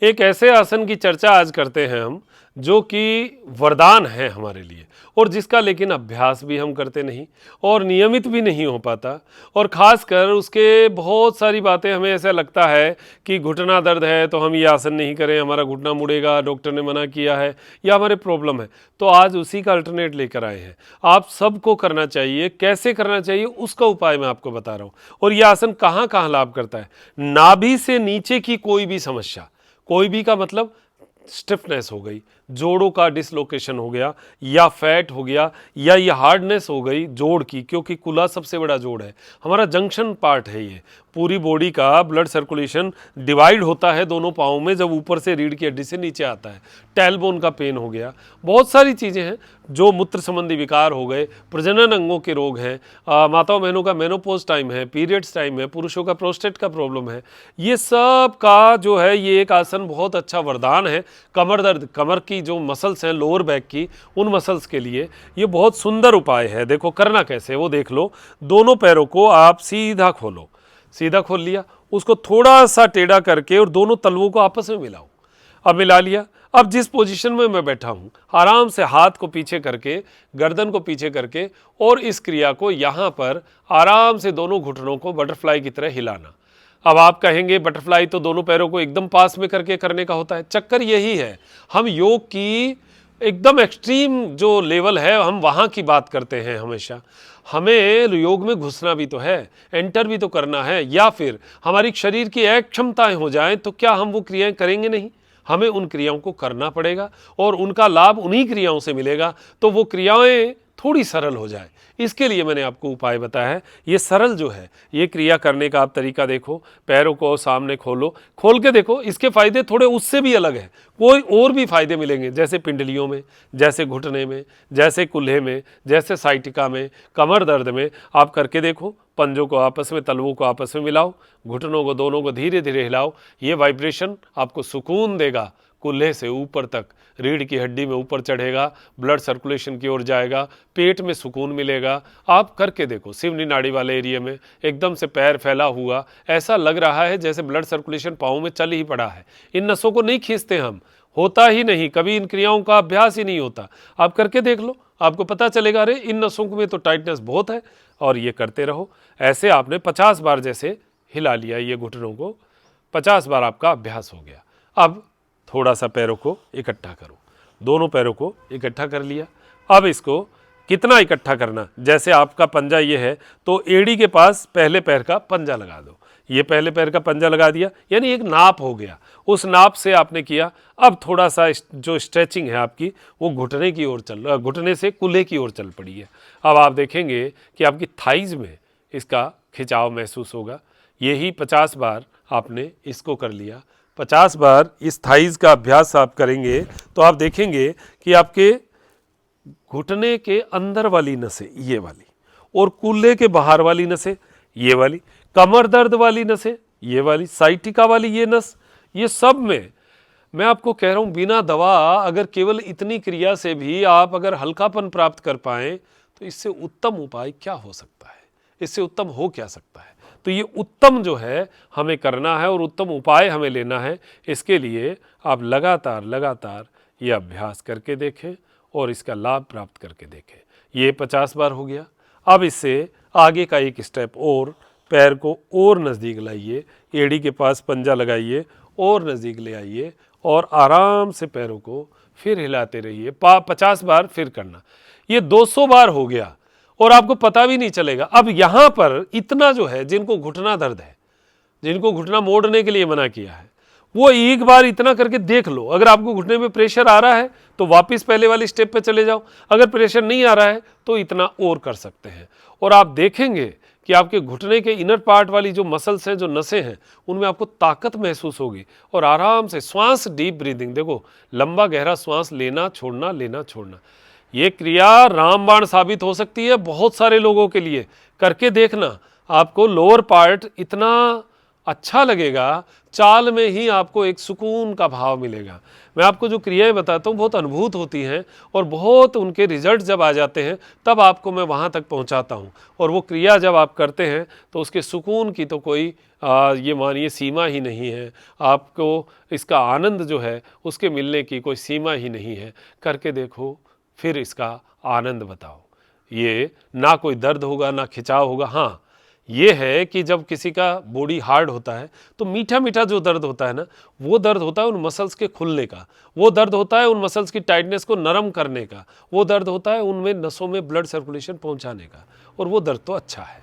एक ऐसे आसन की चर्चा आज करते हैं हम जो कि वरदान है हमारे लिए और जिसका लेकिन अभ्यास भी हम करते नहीं और नियमित भी नहीं हो पाता और ख़ासकर उसके बहुत सारी बातें हमें ऐसा लगता है कि घुटना दर्द है तो हम ये आसन नहीं करें, हमारा घुटना मुड़ेगा, डॉक्टर ने मना किया है या हमारे प्रॉब्लम है। तो आज उसी का अल्टरनेट लेकर आए हैं। आप सबको करना चाहिए, कैसे करना चाहिए उसका उपाय मैं आपको बता रहा हूँ। और ये आसन कहाँ कहाँ लाभ करता है। नाभि से नीचे की कोई भी समस्या, कोई भी का मतलब स्टिफनेस हो गई, जोड़ों का डिसलोकेशन हो गया या फैट हो गया या ये हार्डनेस हो गई जोड़ की, क्योंकि कुल्ला सबसे बड़ा जोड़ है, हमारा जंक्शन पार्ट है। ये पूरी बॉडी का ब्लड सर्कुलेशन डिवाइड होता है दोनों पाँव में जब ऊपर से रीढ़ की हड्डी से नीचे आता है। टेलबोन का पेन हो गया, बहुत सारी चीज़ें हैं जो मूत्र संबंधी विकार हो गए, प्रजनन अंगों के रोग हैं, माताओं बहनों का मेनोपॉज टाइम है, पीरियड्स टाइम है, पुरुषों का प्रोस्टेट का प्रॉब्लम है, ये सब का जो है ये एक आसन बहुत अच्छा वरदान है। कमर दर्द, कमर की जो मसल्स हैं लोअर बैक की, उन मसल्स के लिए ये बहुत सुंदर उपाय है। देखो करना कैसे वो देख लो। दोनों पैरों को आप सीधा खोलो, सीधा खोल लिया, उसको थोड़ा सा टेढ़ा करके और दोनों तलवों को आपस में मिलाओ। अब मिला लिया। अब जिस पोजीशन में मैं बैठा हूँ आराम से हाथ को पीछे करके, गर्दन को पीछे करके और इस क्रिया को यहाँ पर आराम से दोनों घुटनों को बटरफ्लाई की तरह हिलाना। अब आप कहेंगे बटरफ्लाई तो दोनों पैरों को एकदम पास में करके करने का होता है। चक्कर यही है, हम योग की एकदम एक्सट्रीम जो लेवल है हम वहाँ की बात करते हैं हमेशा। हमें योग में घुसना भी तो है, एंटर भी तो करना है, या फिर हमारी शरीर की एक क्षमताएं हो जाएं तो क्या हम वो क्रियाएं करेंगे नहीं? हमें उन क्रियाओं को करना पड़ेगा और उनका लाभ उन्हीं क्रियाओं से मिलेगा, तो वो क्रियाएं थोड़ी सरल हो जाए। इसके लिए मैंने आपको उपाय बताया है। ये सरल जो है ये क्रिया करने का आप तरीका देखो। पैरों को सामने खोलो, खोल के देखो, इसके फायदे थोड़े उससे भी अलग है। कोई और भी फायदे मिलेंगे, जैसे पिंडलियों में, जैसे घुटने में, जैसे कुल्हे में, जैसे साइटिका में, कमर दर्द में। आप करके देखो, पंजों को आपस में, तलवों को आपस में मिलाओ, घुटनों को दोनों को धीरे धीरे हिलाओ। ये वाइब्रेशन आपको सुकून देगा, कुल्हे से ऊपर तक रीढ़ की हड्डी में ऊपर चढ़ेगा, ब्लड सर्कुलेशन की ओर जाएगा, पेट में सुकून मिलेगा। आप करके देखो, सिवनी नाड़ी वाले एरिया में एकदम से पैर फैला हुआ, ऐसा लग रहा है जैसे ब्लड सर्कुलेशन पाँव में चल ही पड़ा है। इन नसों को नहीं खींचते हम, होता ही नहीं, कभी इन क्रियाओं का अभ्यास ही नहीं होता। आप करके देख लो, आपको पता चलेगा अरे इन नसों में तो टाइटनेस बहुत है। और ये करते रहो। ऐसे आपने 50 बार जैसे हिला लिया ये घुटनों को, 50 बार आपका अभ्यास हो गया। अब थोड़ा सा पैरों को इकट्ठा करो, दोनों पैरों को इकट्ठा कर लिया। अब इसको कितना इकट्ठा करना, जैसे आपका पंजा ये है तो एड़ी के पास पहले पैर का पंजा लगा दो। ये पहले पैर का पंजा लगा दिया, यानी एक नाप हो गया। उस नाप से आपने किया। अब थोड़ा सा जो स्ट्रेचिंग है आपकी वो घुटने की ओर चल, घुटने से कुल्हे की ओर चल पड़ी है। अब आप देखेंगे कि आपकी थाइज में इसका खिंचाव महसूस होगा। यही 50 बार आपने इसको कर लिया। 50 बार इस थाइज का अभ्यास आप करेंगे तो आप देखेंगे कि आपके घुटने के अंदर वाली नसें ये वाली, और कूल्हे के बाहर वाली नसें ये वाली, कमर दर्द वाली नसें ये वाली, साइटिका वाली ये नस, ये सब में मैं आपको कह रहा हूँ बिना दवा अगर केवल इतनी क्रिया से भी आप अगर हल्कापन प्राप्त कर पाएँ तो इससे उत्तम उपाय क्या हो सकता है, इससे उत्तम हो क्या सकता है। तो ये उत्तम जो है हमें करना है और उत्तम उपाय हमें लेना है। इसके लिए आप लगातार लगातार ये अभ्यास करके देखें और इसका लाभ प्राप्त करके देखें। ये 50 बार हो गया। अब इससे आगे का एक स्टेप और, पैर को और नज़दीक लाइए, एड़ी के पास पंजा लगाइए और नज़दीक ले आइए और आराम से पैरों को फिर हिलाते रहिए। 50 बार फिर करना। ये 200 बार हो गया और आपको पता भी नहीं चलेगा। अब यहाँ पर इतना जो है, जिनको घुटना दर्द है, जिनको घुटना मोड़ने के लिए मना किया है, वो एक बार इतना करके देख लो। अगर आपको घुटने में प्रेशर आ रहा है तो वापस पहले वाली स्टेप पे चले जाओ। अगर प्रेशर नहीं आ रहा है तो इतना और कर सकते हैं और आप देखेंगे कि आपके घुटने के इनर पार्ट वाली जो मसल्स हैं, जो नसें हैं, उनमें आपको ताकत महसूस होगी। और आराम से श्वास, डीप ब्रीदिंग, देखो लंबा गहरा श्वास लेना छोड़ना, लेना छोड़ना। ये क्रिया रामबाण साबित हो सकती है बहुत सारे लोगों के लिए। करके देखना, आपको लोअर पार्ट इतना अच्छा लगेगा, चाल में ही आपको एक सुकून का भाव मिलेगा। मैं आपको जो क्रियाएं बताता हूँ बहुत अनुभूत होती हैं और बहुत उनके रिजल्ट जब आ जाते हैं तब आपको मैं वहाँ तक पहुँचाता हूँ। और वो क्रिया जब आप करते हैं तो उसके सुकून की तो कोई ये मानिए सीमा ही नहीं है। आपको इसका आनंद जो है उसके मिलने की कोई सीमा ही नहीं है। करके देखो, फिर इसका आनंद बताओ। ये ना कोई दर्द होगा ना खिंचाव होगा। हाँ, ये है कि जब किसी का बॉडी हार्ड होता है तो मीठा मीठा जो दर्द होता है ना, वो दर्द होता है उन मसल्स के खुलने का, वो दर्द होता है उन मसल्स की टाइटनेस को नरम करने का, वो दर्द होता है उनमें नसों में ब्लड सर्कुलेशन पहुंचाने का, और वो दर्द तो अच्छा है।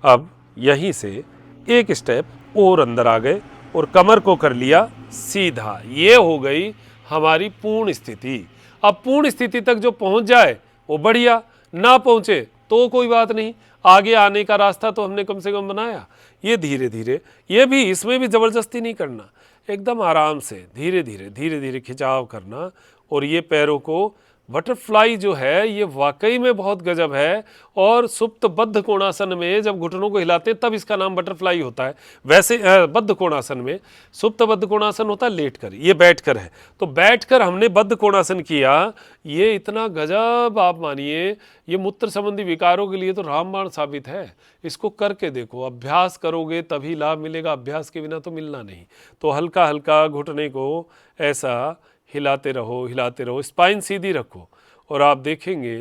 अब यहीं से एक स्टेप और अंदर आ गए और कमर को कर लिया सीधा। ये हो गई हमारी पूर्ण स्थिति। अब पूर्ण स्थिति तक जो पहुंच जाए वो बढ़िया, ना पहुंचे तो कोई बात नहीं, आगे आने का रास्ता तो हमने कम से कम बनाया। ये धीरे धीरे, ये भी इसमें भी ज़बरदस्ती नहीं करना, एकदम आराम से धीरे धीरे धीरे धीरे खिंचाव करना। और ये पैरों को बटरफ्लाई जो है ये वाकई में बहुत गजब है। और सुप्त बद्ध कोणासन में जब घुटनों को हिलाते हैं तब इसका नाम बटरफ्लाई होता है। वैसे बद्ध कोणासन में, सुप्त बद्ध कोणासन होता है लेटकर, ये बैठकर है। तो बैठकर हमने बद्ध कोणासन किया, ये इतना गजब आप मानिए, ये मूत्र संबंधी विकारों के लिए तो रामबाण साबित है। इसको करके देखो, अभ्यास करोगे तभी लाभ मिलेगा, अभ्यास के बिना तो मिलना नहीं। तो हल्का हल्का घुटने को ऐसा हिलाते रहो, स्पाइन सीधी रखो और आप देखेंगे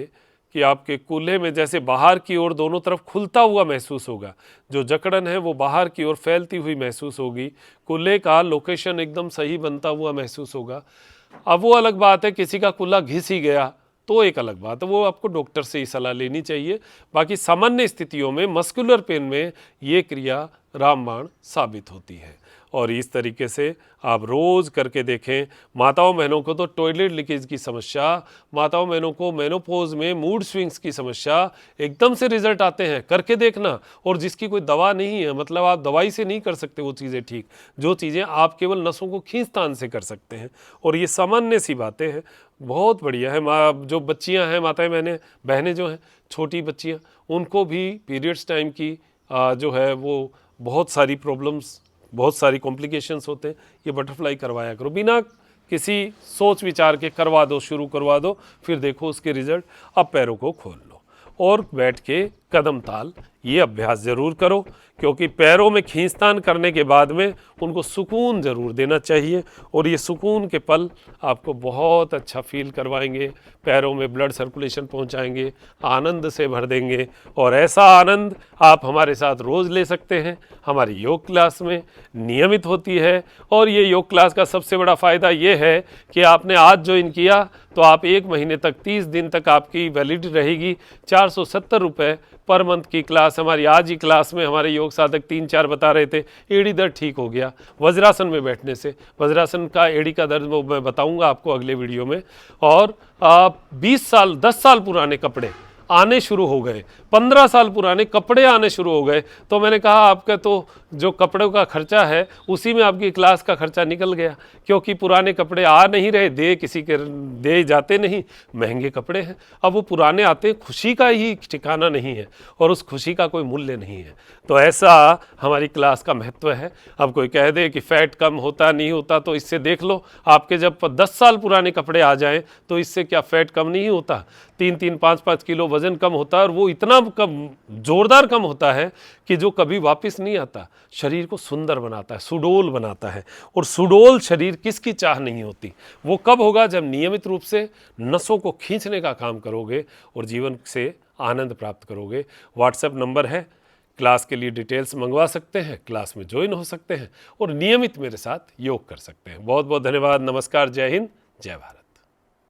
कि आपके कूल्हे में जैसे बाहर की ओर दोनों तरफ खुलता हुआ महसूस होगा। जो जकड़न है वो बाहर की ओर फैलती हुई महसूस होगी, कूल्हे का लोकेशन एकदम सही बनता हुआ महसूस होगा। अब वो अलग बात है किसी का कूल्हा घिस ही गया तो एक अलग बात है, वो आपको डॉक्टर से ही सलाह लेनी चाहिए। बाकी सामान्य स्थितियों में मस्कुलर पेन में ये क्रिया रामबाण साबित होती है। और इस तरीके से आप रोज़ करके देखें। माताओं बहनों को तो टॉयलेट लीकेज की समस्या, माताओं बहनों को मेनोपॉज में मूड स्विंग्स की समस्या, एकदम से रिजल्ट आते हैं, करके देखना। और जिसकी कोई दवा नहीं है, मतलब आप दवाई से नहीं कर सकते वो चीज़ें ठीक, जो चीज़ें आप केवल नसों को खींचतान से कर सकते हैं। और ये सामान्य सी बातें हैं, बहुत बढ़िया है। जो बच्चियाँ हैं, माताएँ बहनें जो हैं, छोटी बच्चियाँ, उनको भी पीरियड्स टाइम की जो है वो बहुत सारी प्रॉब्लम्स, बहुत सारी कॉम्प्लिकेशंस होते हैं। ये बटरफ्लाई करवाया करो, बिना किसी सोच विचार के करवा दो, शुरू करवा दो, फिर देखो उसके रिजल्ट। अब पैरों को खोल लो और बैठ के कदम ताल, ये अभ्यास ज़रूर करो, क्योंकि पैरों में खींचतान करने के बाद में उनको सुकून ज़रूर देना चाहिए। और ये सुकून के पल आपको बहुत अच्छा फील करवाएंगे, पैरों में ब्लड सर्कुलेशन पहुंचाएंगे, आनंद से भर देंगे। और ऐसा आनंद आप हमारे साथ रोज़ ले सकते हैं। हमारी योग क्लास में नियमित होती है। और ये योग क्लास का सबसे बड़ा फ़ायदा ये है कि आपने आज ज्वाइन किया तो आप 1 महीने तक, 30 दिन तक आपकी वैलिडिटी रहेगी। 470 रुपये पर मंथ की क्लास हमारी। आज ही क्लास में हमारे योग साधक 3-4 बता रहे थे एड़ी दर्द ठीक हो गया वज्रासन में बैठने से। वज्रासन का एड़ी का दर्द वो मैं बताऊंगा आपको अगले वीडियो में। और 20 साल 10 साल पुराने कपड़े आने शुरू हो गए, 15 साल पुराने कपड़े आने शुरू हो गए। तो मैंने कहा आपका तो जो कपड़ों का खर्चा है उसी में आपकी क्लास का खर्चा निकल गया, क्योंकि पुराने कपड़े आ नहीं रहे, दे किसी के दे जाते नहीं, महंगे कपड़े हैं। अब वो पुराने आते, खुशी का ही ठिकाना नहीं है और उस खुशी का कोई मूल्य नहीं है। तो ऐसा हमारी क्लास का महत्व है। अब कोई कह दे कि फैट कम होता नहीं होता, तो इससे देख लो, आपके जब 10 साल पुराने कपड़े आ जाएं तो इससे क्या फैट कम नहीं होता? 3-3, 5-5 किलो वजन कम होता है। और वो इतना कम, जोरदार कम होता है कि जो कभी वापस नहीं आता। शरीर को सुंदर बनाता है, सुडोल बनाता है। और सुडोल शरीर किसकी चाह नहीं होती? वो कब होगा? जब नियमित रूप से नसों को खींचने का काम करोगे और जीवन से आनंद प्राप्त करोगे। व्हाट्सएप नंबर है, क्लास के लिए डिटेल्स मंगवा सकते हैं, क्लास में ज्वाइन हो सकते हैं और नियमित मेरे साथ योग कर सकते हैं। बहुत बहुत धन्यवाद। नमस्कार, जय हिंद, जय भारत।